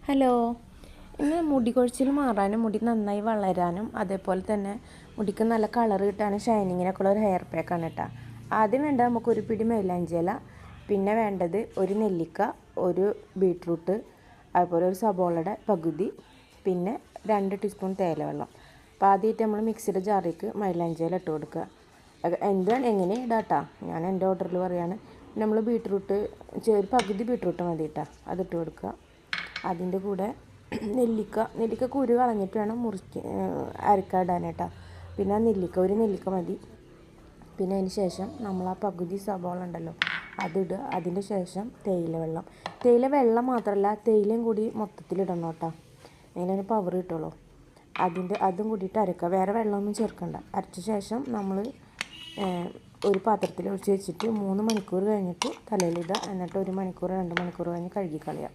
Hello, ഇന്ന് മുടി കൊഴിച്ചിൽ മാറാനും മുടി നന്നായി വളരാനും അതേപോലെ തന്നെ മുടിക്ക് നല്ല കളർ കിട്ടാനും ഷൈനിങ്ങിനൊക്കെ ഉള്ള ഒരു ഹെയർ പാക്കാണ് കേട്ടോ. ആദ്യം വേണ്ടത് നമുക്കൊരു പിടി മൈലാഞ്ചി ഇല, പിന്നെ വേണ്ടത് ഒരു നെല്ലിക്ക, ഒരു ബീട്രൂട്ട്, അതുപോലെ ഒരു സബോളയുടെ പകുതി, പിന്നെ 2 ടീസ്പൂൺ തേയിലവെള്ളം. അപ്പോൾ ആദ്യമായിട്ട് നമ്മൾ മിക്സിയുടെ ജാറിലേക്ക് മൈലാഞ്ചി ഇല ഇട്ട് കൊടുക്കുക. എങ്ങനെ ഇടാട്ടാ, ഞാൻ എൻ്റെ ഓർഡറിൽ പറയുകയാണ്. നമ്മൾ ബീട്രൂട്ട് ഒരു പകുതി ബീട്രൂട്ട് മതി കേട്ടോ, അതിട്ട് കൊടുക്കുക. അതിൻ്റെ കൂടെ നെല്ലിക്ക കുരു കളഞ്ഞിട്ട് വേണം അരക്കാടാനായിട്ടാ. പിന്നെ ആ ഒരു നെല്ലിക്ക മതി. പിന്നെ അതിന് ശേഷം നമ്മൾ ആ പകുതി സബോള ഉണ്ടല്ലോ അതിടുക. അതിൻ്റെ ശേഷം തേയില വെള്ളം മാത്രമല്ല, തേയിലയും കൂടി മൊത്തത്തിലിടണം കേട്ടോ, അതിന് പവർ കിട്ടുള്ളൂ. അതും കൂടിയിട്ട് അരക്കുക, വേറെ വെള്ളമൊന്നും ചേർക്കണ്ട. അരച്ച ശേഷം നമ്മൾ ഒരു പാത്രത്തിൽ ഒഴിച്ച് വെച്ചിട്ട് 3 മണിക്കൂർ കഴിഞ്ഞിട്ട് തലയിലിടുക. എന്നിട്ട് 1 മണിക്കൂർ 2 മണിക്കൂർ കഴിഞ്ഞ് കഴുകി കളയാം.